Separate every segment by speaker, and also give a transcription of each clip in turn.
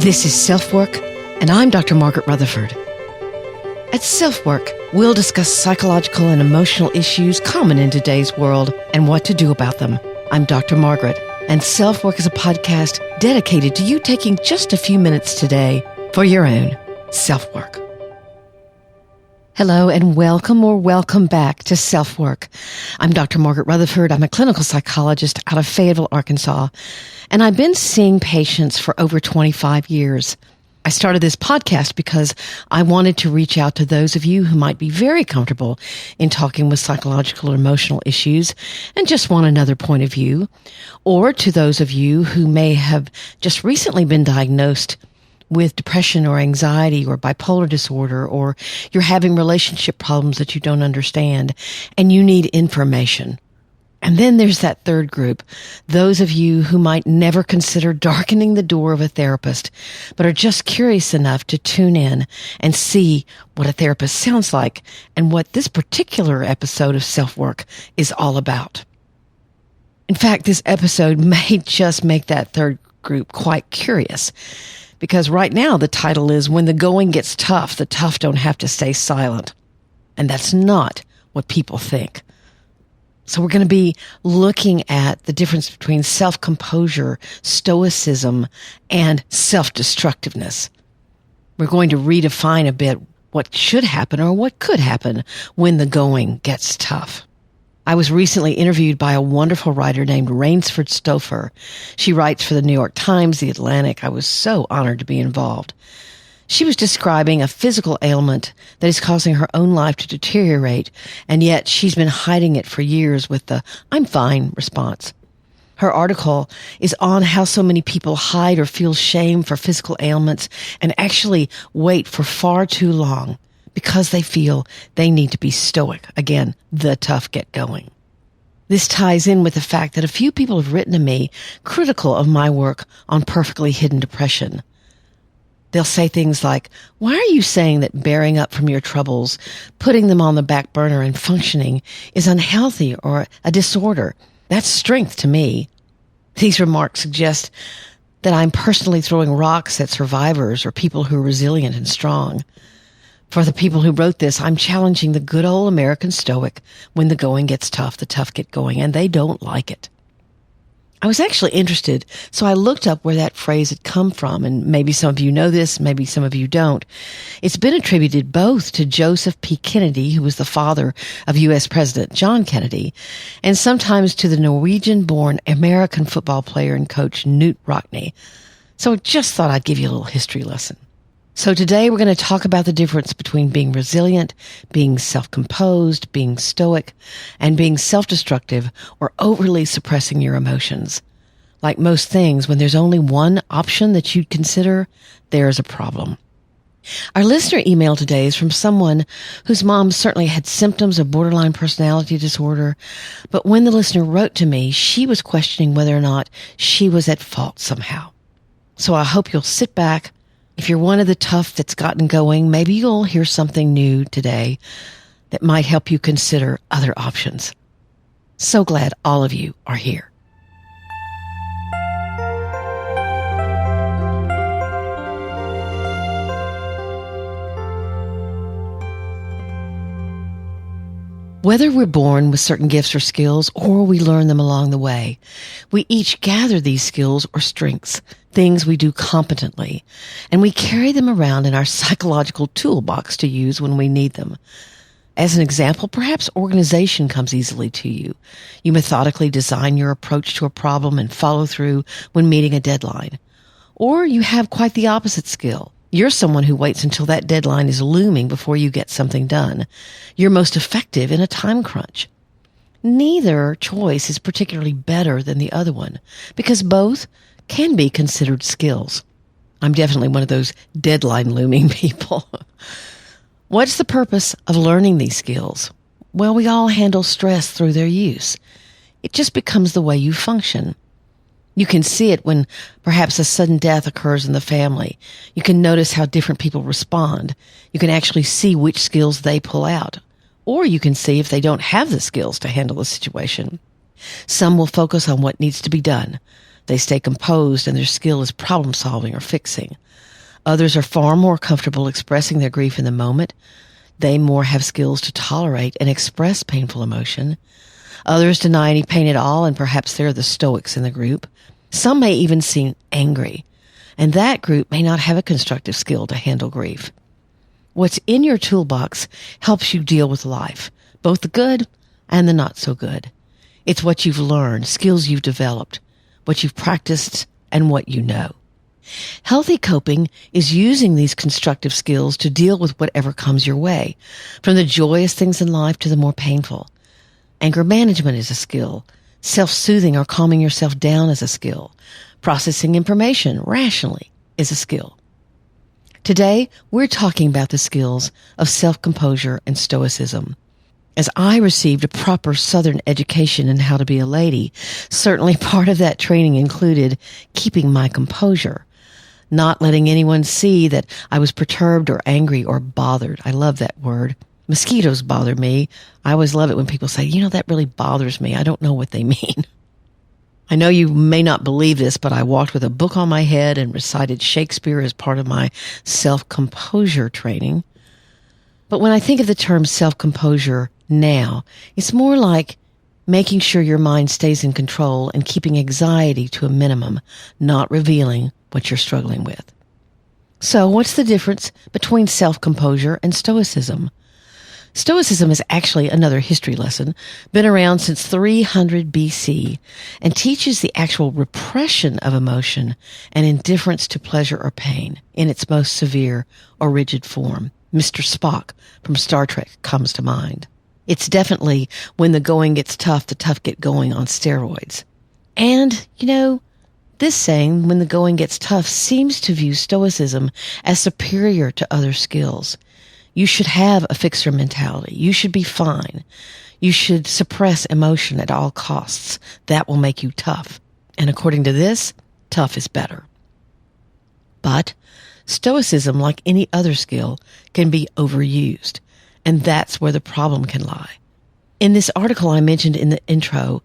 Speaker 1: This is Self-Work, and I'm Dr. Margaret Rutherford. At Self-Work, we'll discuss psychological and emotional issues common in today's world and what to do about them. I'm Dr. Margaret, and Self-Work is a podcast dedicated to you taking just a few minutes today for your own self-work. Hello and welcome back to Self-Work. I'm Dr. Margaret Rutherford. I'm a clinical psychologist out of Fayetteville, Arkansas, and I've been seeing patients for over 25 years. I started this podcast because I wanted to reach out to those of you who might be very comfortable in talking with psychological or emotional issues and just want another point of view, or to those of you who may have just recently been diagnosed with depression or anxiety or bipolar disorder, or you're having relationship problems that you don't understand and you need information. And then there's that third group, those of you who might never consider darkening the door of a therapist, but are just curious enough to tune in and see what a therapist sounds like and what this particular episode of Self-Work is all about. In fact, this episode may just make that third group quite curious, because right now the title is When the Going Gets Tough, the Tough Don't Have to Stay Silent. And that's not what people think. So we're going to be looking at the difference between self-composure, stoicism, and self-destructiveness. We're going to redefine a bit what should happen or what could happen when the going gets tough. I was recently interviewed by a wonderful writer named Rainsford Stouffer. She writes for the New York Times, The Atlantic. I was so honored to be involved. She was describing a physical ailment that is causing her own life to deteriorate, and yet she's been hiding it for years with the "I'm fine" response. Her article is on how so many people hide or feel shame for physical ailments and actually wait for far too long because they feel they need to be stoic. Again, the tough get going. This ties in with the fact that a few people have written to me critical of my work on perfectly hidden depression. They'll say things like, "Why are you saying that bearing up from your troubles, putting them on the back burner and functioning is unhealthy or a disorder? That's strength to me." These remarks suggest that I'm personally throwing rocks at survivors or people who are resilient and strong. For the people who wrote this, I'm challenging the good old American stoic. When the going gets tough, the tough get going, and they don't like it. I was actually interested, so I looked up where that phrase had come from, and maybe some of you know this, maybe some of you don't. It's been attributed both to Joseph P. Kennedy, who was the father of U.S. President John Kennedy, and sometimes to the Norwegian-born American football player and coach Knut Rockne. So I just thought I'd give you a little history lesson. So today we're going to talk about the difference between being resilient, being self-composed, being stoic, and being self-destructive or overly suppressing your emotions. Like most things, when there's only one option that you'd consider, there's a problem. Our listener email today is from someone whose mom certainly had symptoms of borderline personality disorder, but when the listener wrote to me, she was questioning whether or not she was at fault somehow. So I hope you'll sit back. If you're one of the tough that's gotten going, maybe you'll hear something new today that might help you consider other options. So glad all of you are here. Whether we're born with certain gifts or skills, or we learn them along the way, we each gather these skills or strengths, things we do competently, and we carry them around in our psychological toolbox to use when we need them. As an example, perhaps organization comes easily to you. You methodically design your approach to a problem and follow through when meeting a deadline. Or you have quite the opposite skill. You're someone who waits until that deadline is looming before you get something done. You're most effective in a time crunch. Neither choice is particularly better than the other one, because both can be considered skills. I'm definitely one of those deadline looming people. What's the purpose of learning these skills? Well, we all handle stress through their use. It just becomes the way you function. You can see it when perhaps a sudden death occurs in the family. You can notice how different people respond. You can actually see which skills they pull out. Or you can see if they don't have the skills to handle the situation. Some will focus on what needs to be done. They stay composed and their skill is problem solving or fixing. Others are far more comfortable expressing their grief in the moment. They more have skills to tolerate and express painful emotion. Others deny any pain at all, and perhaps they're the stoics in the group. Some may even seem angry, and that group may not have a constructive skill to handle grief. What's in your toolbox helps you deal with life, both the good and the not so good. It's what you've learned, skills you've developed, what you've practiced, and what you know. Healthy coping is using these constructive skills to deal with whatever comes your way, from the joyous things in life to the more painful. Anger management is a skill. Self-soothing or calming yourself down is a skill. Processing information rationally is a skill. Today, we're talking about the skills of self-composure and stoicism. As I received a proper Southern education in how to be a lady, certainly part of that training included keeping my composure, not letting anyone see that I was perturbed or angry or bothered. I love that word. Mosquitoes bother me. I always love it when people say, that really bothers me. I don't know what they mean. I know you may not believe this, but I walked with a book on my head and recited Shakespeare as part of my self-composure training. But when I think of the term self-composure now, it's more like making sure your mind stays in control and keeping anxiety to a minimum, not revealing what you're struggling with. So what's the difference between self-composure and stoicism? Stoicism is actually another history lesson, been around since 300 BC, and teaches the actual repression of emotion and indifference to pleasure or pain in its most severe or rigid form. Mr. Spock from Star Trek comes to mind. It's definitely when the going gets tough, the tough get going on steroids. And, this saying, when the going gets tough, seems to view stoicism as superior to other skills. You should have a fixer mentality. You should be fine. You should suppress emotion at all costs. That will make you tough. And according to this, tough is better. But stoicism, like any other skill, can be overused. And that's where the problem can lie. In this article I mentioned in the intro,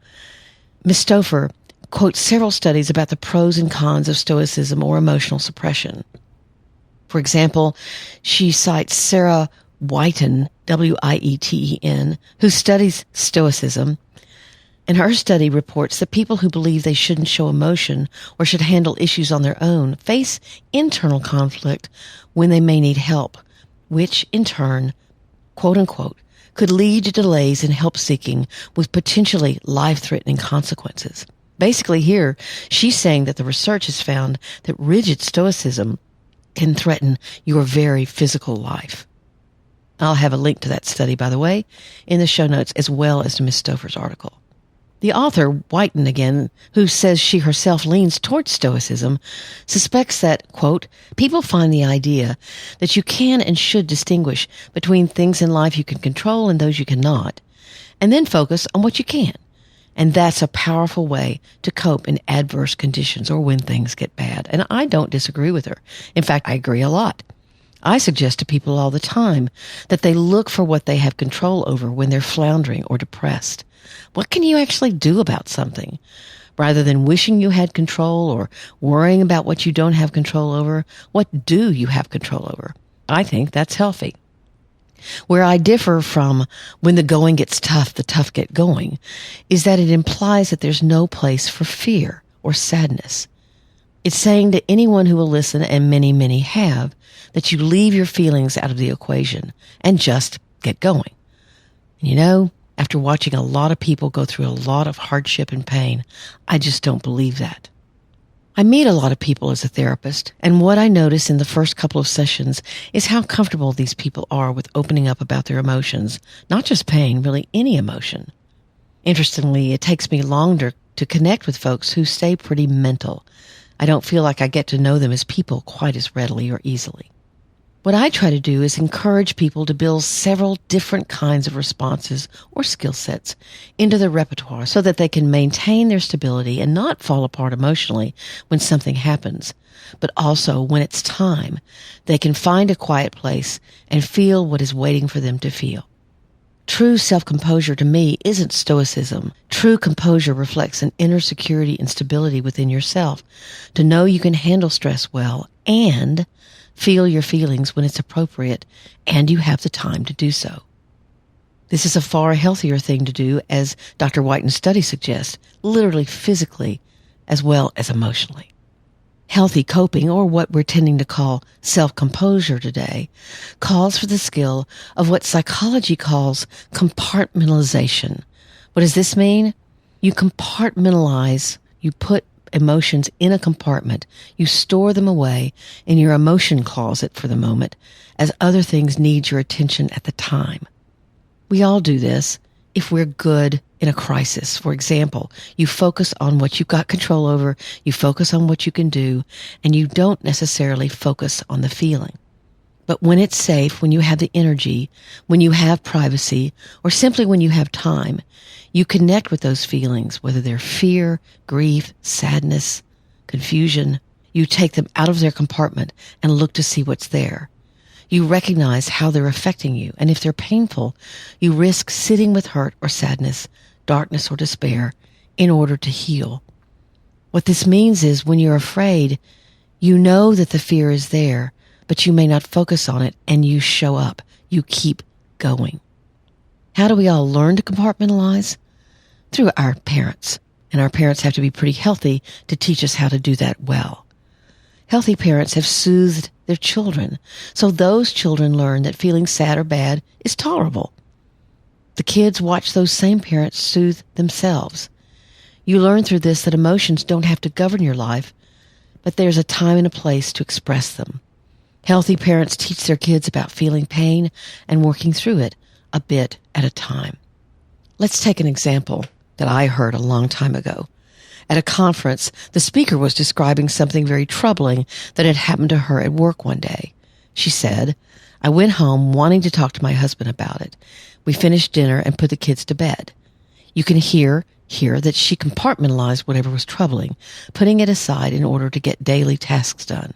Speaker 1: Ms. Stouffer quotes several studies about the pros and cons of stoicism or emotional suppression. For example, she cites Sarah Wieten, W-I-E-T-E-N, who studies stoicism, and her study reports that people who believe they shouldn't show emotion or should handle issues on their own face internal conflict when they may need help, which in turn, quote unquote, could lead to delays in help seeking with potentially life-threatening consequences. Basically here, she's saying that the research has found that rigid stoicism can threaten your very physical life. I'll have a link to that study, by the way, in the show notes, as well as to Ms. Stouffer's article. The author, Wieten again, who says she herself leans towards stoicism, suspects that, quote, people find the idea that you can and should distinguish between things in life you can control and those you cannot, and then focus on what you can. And that's a powerful way to cope in adverse conditions or when things get bad. And I don't disagree with her. In fact, I agree a lot. I suggest to people all the time that they look for what they have control over when they're floundering or depressed. What can you actually do about something? Rather than wishing you had control or worrying about what you don't have control over, what do you have control over? I think that's healthy. Where I differ from when the going gets tough, the tough get going, is that it implies that there's no place for fear or sadness. It's saying to anyone who will listen, and many, many have, that you leave your feelings out of the equation and just get going. And after watching a lot of people go through a lot of hardship and pain, I just don't believe that. I meet a lot of people as a therapist, and what I notice in the first couple of sessions is how comfortable these people are with opening up about their emotions, not just pain, really any emotion. Interestingly, it takes me longer to connect with folks who stay pretty mental. I don't feel like I get to know them as people quite as readily or easily. What I try to do is encourage people to build several different kinds of responses or skill sets into their repertoire so that they can maintain their stability and not fall apart emotionally when something happens, but also when it's time, they can find a quiet place and feel what is waiting for them to feel. True self-composure to me isn't stoicism. True composure reflects an inner security and stability within yourself to know you can handle stress well and feel your feelings when it's appropriate and you have the time to do so. This is a far healthier thing to do, as Dr. Whiten's study suggests, literally physically as well as emotionally. Healthy coping, or what we're tending to call self-composure today, calls for the skill of what psychology calls compartmentalization. What does this mean? You compartmentalize, you put emotions in a compartment, you store them away in your emotion closet for the moment, as other things need your attention at the time. We all do this if we're good in a crisis. For example, you focus on what you've got control over, you focus on what you can do, and you don't necessarily focus on the feeling. But when it's safe, when you have the energy, when you have privacy, or simply when you have time, you connect with those feelings, whether they're fear, grief, sadness, confusion. You take them out of their compartment and look to see what's there. You recognize how they're affecting you, and if they're painful, you risk sitting with hurt or sadness, darkness or despair in order to heal. What this means is when you're afraid, you know that the fear is there, but you may not focus on it, and you show up. You keep going. How do we all learn to compartmentalize? Through our parents. And our parents have to be pretty healthy to teach us how to do that well. Healthy parents have soothed their children, so those children learn that feeling sad or bad is tolerable. The kids watch those same parents soothe themselves. You learn through this that emotions don't have to govern your life, but there's a time and a place to express them. Healthy parents teach their kids about feeling pain and working through it a bit at a time. Let's take an example that I heard a long time ago. At a conference, the speaker was describing something very troubling that had happened to her at work one day. She said, "I went home wanting to talk to my husband about it. We finished dinner and put the kids to bed." You can hear here that she compartmentalized whatever was troubling, putting it aside in order to get daily tasks done.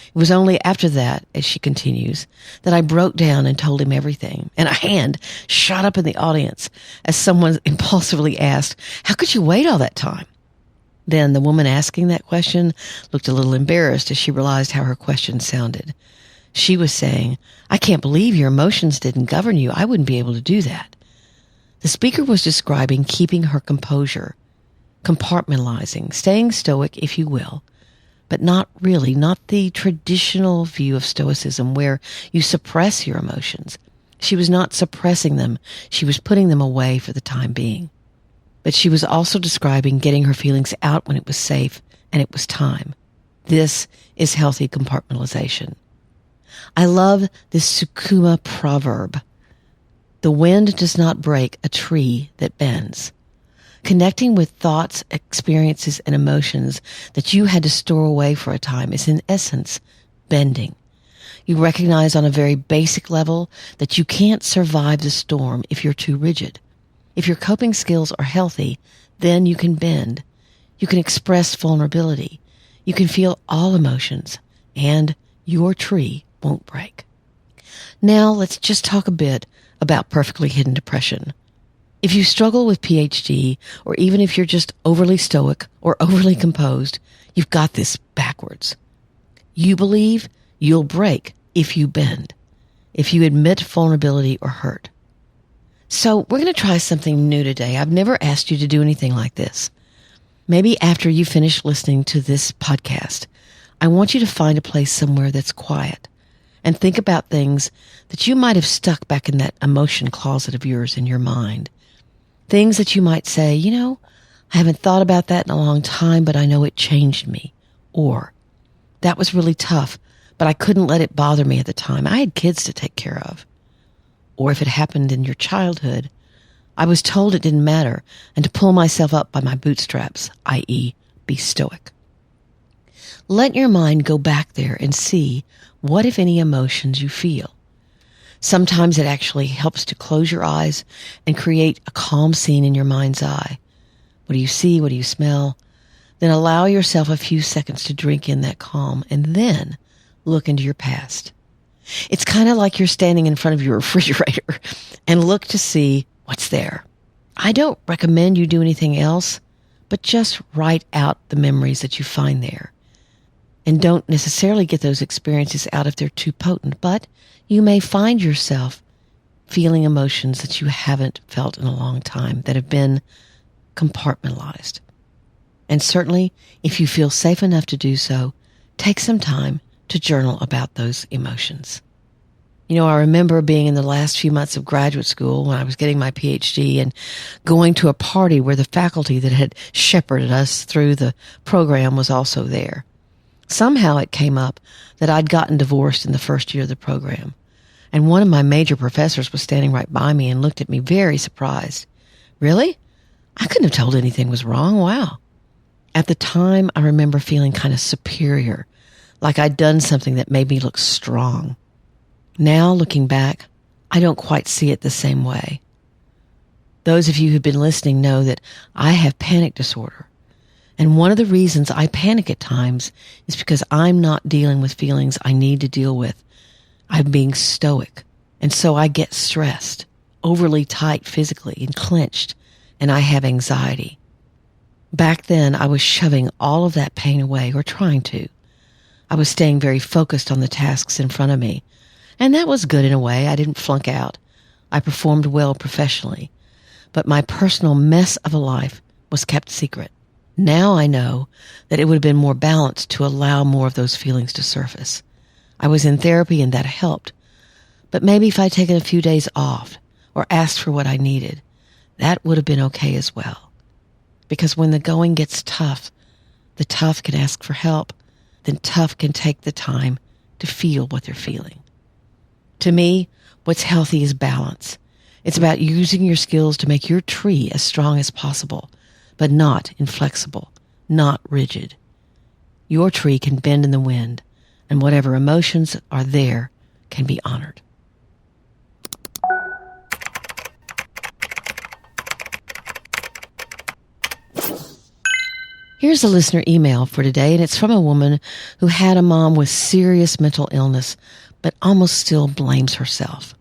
Speaker 1: It was only after that, as she continues, that I broke down and told him everything, and a hand shot up in the audience as someone impulsively asked, "How could you wait all that time?" Then the woman asking that question looked a little embarrassed as she realized how her question sounded. She was saying, "I can't believe your emotions didn't govern you. I wouldn't be able to do that." The speaker was describing keeping her composure, compartmentalizing, staying stoic, if you will, but not really, not the traditional view of Stoicism where you suppress your emotions. She was not suppressing them. She was putting them away for the time being. But she was also describing getting her feelings out when it was safe and it was time. This is healthy compartmentalization. I love this Sukuma proverb. The wind does not break a tree that bends. Connecting with thoughts, experiences, and emotions that you had to store away for a time is in essence bending. You recognize on a very basic level that you can't survive the storm if you're too rigid. If your coping skills are healthy, then you can bend. You can express vulnerability. You can feel all emotions, and your tree won't break. Now let's just talk a bit about perfectly hidden depression. If you struggle with PhD, or even if you're just overly stoic or overly composed, you've got this backwards. You believe you'll break if you bend, if you admit vulnerability or hurt. So we're going to try something new today. I've never asked you to do anything like this. Maybe after you finish listening to this podcast, I want you to find a place somewhere that's quiet and think about things that you might have stuck back in that emotion closet of yours in your mind. Things that you might say, I haven't thought about that in a long time, but I know it changed me. Or, that was really tough, but I couldn't let it bother me at the time. I had kids to take care of. Or if it happened in your childhood, I was told it didn't matter and to pull myself up by my bootstraps, i.e., be stoic. Let your mind go back there and see what, if any, emotions you feel. Sometimes it actually helps to close your eyes and create a calm scene in your mind's eye. What do you see? What do you smell? Then allow yourself a few seconds to drink in that calm and then look into your past. It's kind of like you're standing in front of your refrigerator and look to see what's there. I don't recommend you do anything else, but just write out the memories that you find there. And don't necessarily get those experiences out if they're too potent, but you may find yourself feeling emotions that you haven't felt in a long time that have been compartmentalized. And certainly, if you feel safe enough to do so, take some time to journal about those emotions. I remember being in the last few months of graduate school when I was getting my PhD and going to a party where the faculty that had shepherded us through the program was also there. Somehow it came up that I'd gotten divorced in the first year of the program. And one of my major professors was standing right by me and looked at me very surprised. Really? I couldn't have told anything was wrong. Wow. At the time, I remember feeling kind of superior, like I'd done something that made me look strong. Now, looking back, I don't quite see it the same way. Those of you who've been listening know that I have panic disorder. And one of the reasons I panic at times is because I'm not dealing with feelings I need to deal with. I'm being stoic. And so I get stressed, overly tight physically and clenched, and I have anxiety. Back then, I was shoving all of that pain away, or trying to. I was staying very focused on the tasks in front of me. And that was good in a way. I didn't flunk out. I performed well professionally. But my personal mess of a life was kept secret. Now I know that it would have been more balanced to allow more of those feelings to surface. I was in therapy and that helped. But maybe if I'd taken a few days off or asked for what I needed, that would have been okay as well. Because when the going gets tough, the tough can ask for help, then tough can take the time to feel what they're feeling. To me, what's healthy is balance. It's about using your skills to make your tree as strong as possible, but not inflexible, not rigid. Your tree can bend in the wind, and whatever emotions are there can be honored. Here's a listener email for today, and it's from a woman who had a mom with serious mental illness, but almost still blames herself.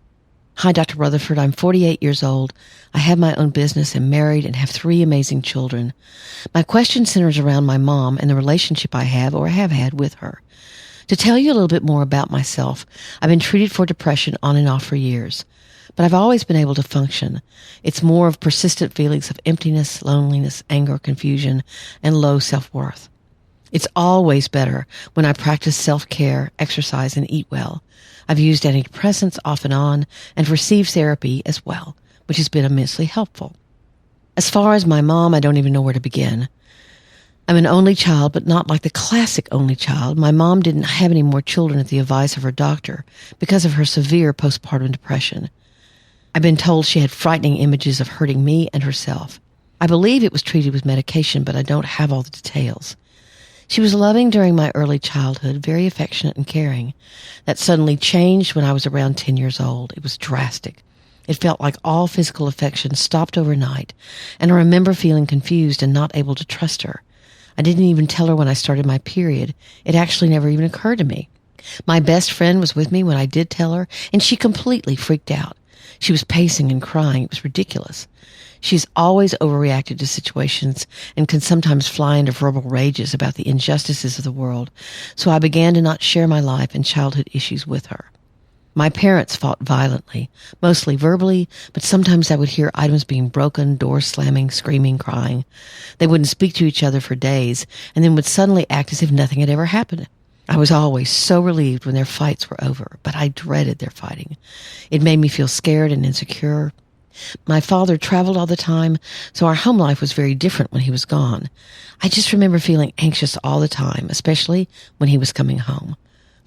Speaker 1: Hi, Dr. Rutherford. I'm 48 years old. I have my own business, am married, and have 3 amazing children. My question centers around my mom and the relationship I have or have had with her. To tell you a little bit more about myself, I've been treated for depression on and off for years, but I've always been able to function. It's more of persistent feelings of emptiness, loneliness, anger, confusion, and low self-worth. It's always better when I practice self-care, exercise, and eat well. I've used antidepressants off and on and received therapy as well, which has been immensely helpful. As far as my mom, I don't even know where to begin. I'm an only child, but not like the classic only child. My mom didn't have any more children at the advice of her doctor because of her severe postpartum depression. I've been told she had frightening images of hurting me and herself. I believe it was treated with medication, but I don't have all the details. She was loving during my early childhood, very affectionate and caring. That suddenly changed when I was around 10 years old. It was drastic. It felt like all physical affection stopped overnight, and I remember feeling confused and not able to trust her. I didn't even tell her when I started my period. It actually never even occurred to me. My best friend was with me when I did tell her, and she completely freaked out. She was pacing and crying. It was ridiculous. She's always overreacted to situations and can sometimes fly into verbal rages about the injustices of the world, so I began to not share my life and childhood issues with her. My parents fought violently, mostly verbally, but sometimes I would hear items being broken, doors slamming, screaming, crying. They wouldn't speak to each other for days, and then would suddenly act as if nothing had ever happened. I was always so relieved when their fights were over, but I dreaded their fighting. It made me feel scared and insecure. My father traveled all the time, so our home life was very different when he was gone. I just remember feeling anxious all the time, especially when he was coming home,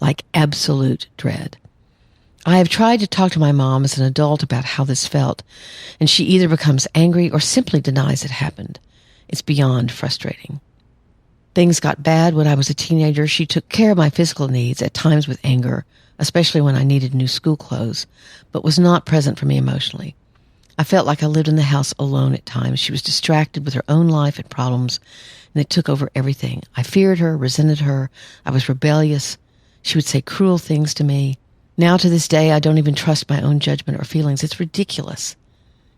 Speaker 1: like absolute dread. I have tried to talk to my mom as an adult about how this felt, and she either becomes angry or simply denies it happened. It's beyond frustrating. Things got bad when I was a teenager. She took care of my physical needs, at times with anger, especially when I needed new school clothes, but was not present for me emotionally. I felt like I lived in the house alone at times. She was distracted with her own life and problems, and it took over everything. I feared her, resented her. I was rebellious. She would say cruel things to me. Now to this day, I don't even trust my own judgment or feelings. It's ridiculous.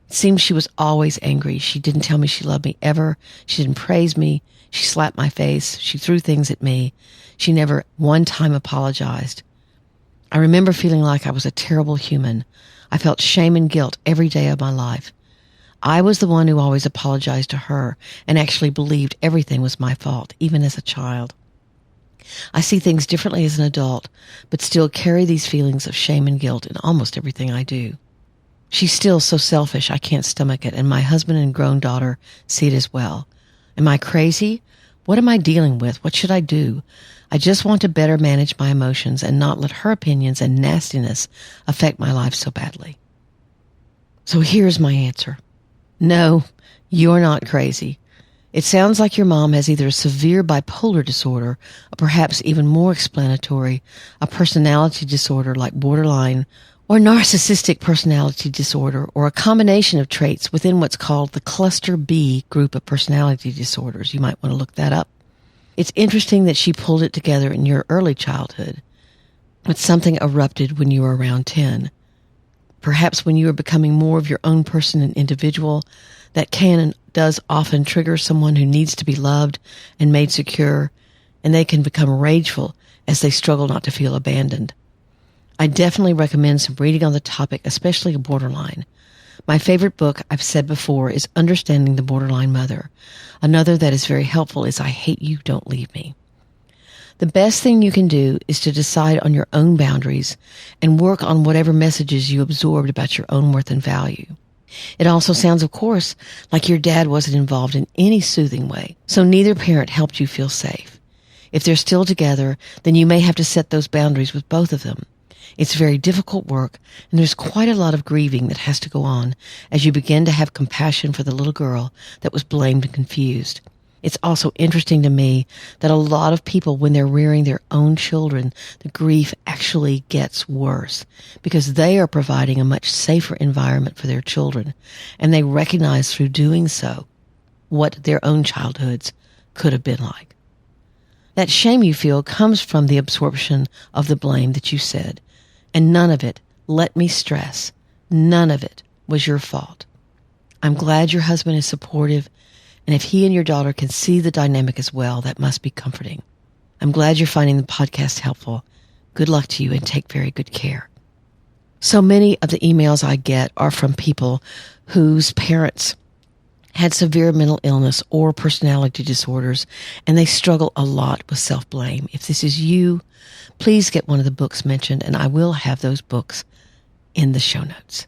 Speaker 1: It seems she was always angry. She didn't tell me she loved me ever. She didn't praise me. She slapped my face. She threw things at me. She never one time apologized. I remember feeling like I was a terrible human. I felt shame and guilt every day of my life. I was the one who always apologized to her and actually believed everything was my fault, even as a child. I see things differently as an adult, but still carry these feelings of shame and guilt in almost everything I do. She's still so selfish I can't stomach it, and my husband and grown daughter see it as well. Am I crazy? What am I dealing with? What should I do? I just want to better manage my emotions and not let her opinions and nastiness affect my life so badly. So here's my answer. No, you're not crazy. It sounds like your mom has either a severe bipolar disorder, or perhaps even more explanatory, a personality disorder like borderline or narcissistic personality disorder, or a combination of traits within what's called the cluster B group of personality disorders. You might want to look that up. It's interesting that she pulled it together in your early childhood, but something erupted when you were around 10. Perhaps when you are becoming more of your own person and individual, that can and does often trigger someone who needs to be loved and made secure, and they can become rageful as they struggle not to feel abandoned. I definitely recommend some reading on the topic, especially borderline. My favorite book, I've said before, is Understanding the Borderline Mother. Another that is very helpful is I Hate You, Don't Leave Me. The best thing you can do is to decide on your own boundaries and work on whatever messages you absorbed about your own worth and value. It also sounds, of course, like your dad wasn't involved in any soothing way, so neither parent helped you feel safe. If they're still together, then you may have to set those boundaries with both of them. It's very difficult work, and there's quite a lot of grieving that has to go on as you begin to have compassion for the little girl that was blamed and confused. It's also interesting to me that a lot of people, when they're rearing their own children, the grief actually gets worse because they are providing a much safer environment for their children, and they recognize through doing so what their own childhoods could have been like. That shame you feel comes from the absorption of the blame that you said, and none of it, let me stress, none of it was your fault. I'm glad your husband is supportive, and if he and your daughter can see the dynamic as well, that must be comforting. I'm glad you're finding the podcast helpful. Good luck to you and take very good care. So many of the emails I get are from people whose parents had severe mental illness or personality disorders, and they struggle a lot with self-blame. If this is you, please get one of the books mentioned, and I will have those books in the show notes.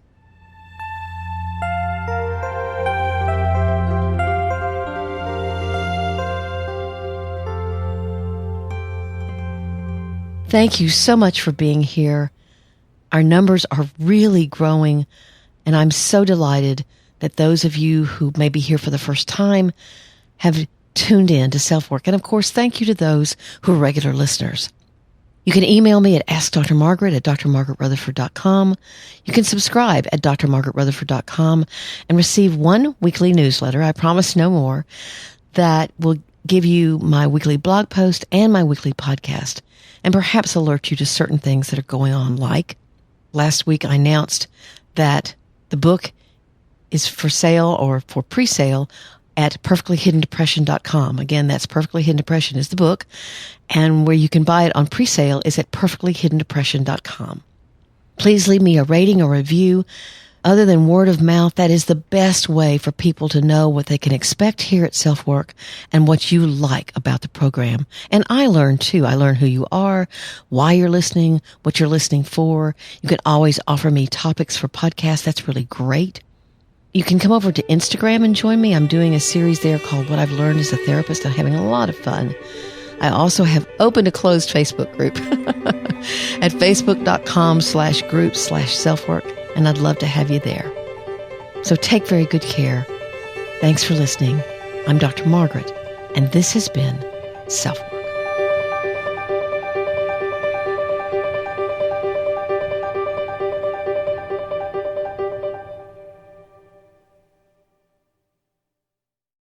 Speaker 1: Thank you so much for being here. Our numbers are really growing, and I'm so delighted that those of you who may be here for the first time have tuned in to SelfWork. And of course, thank you to those who are regular listeners. You can email me at askdrmargaret@drmargaretrutherford.com. You can subscribe at drmargaretrutherford.com and receive one weekly newsletter, I promise no more, that will give you my weekly blog post and my weekly podcast, and perhaps alert you to certain things that are going on. Like last week, I announced that the book is for sale or for pre-sale at perfectlyhiddendepression.com. Again, that's Perfectly Hidden Depression is the book, and where you can buy it on pre-sale is at perfectlyhiddendepression.com. Please leave me a rating or review. Other than word of mouth, that is the best way for people to know what they can expect here at SelfWork and what you like about the program. And I learn too. I learn who you are, why you're listening, what you're listening for. You can always offer me topics for podcasts. That's really great. You can come over to Instagram and join me. I'm doing a series there called What I've Learned as a Therapist. I'm having a lot of fun. I also have opened a closed Facebook group at facebook.com/group/selfwork, and I'd love to have you there. So take very good care. Thanks for listening. I'm Dr. Margaret, and this has been SelfWork.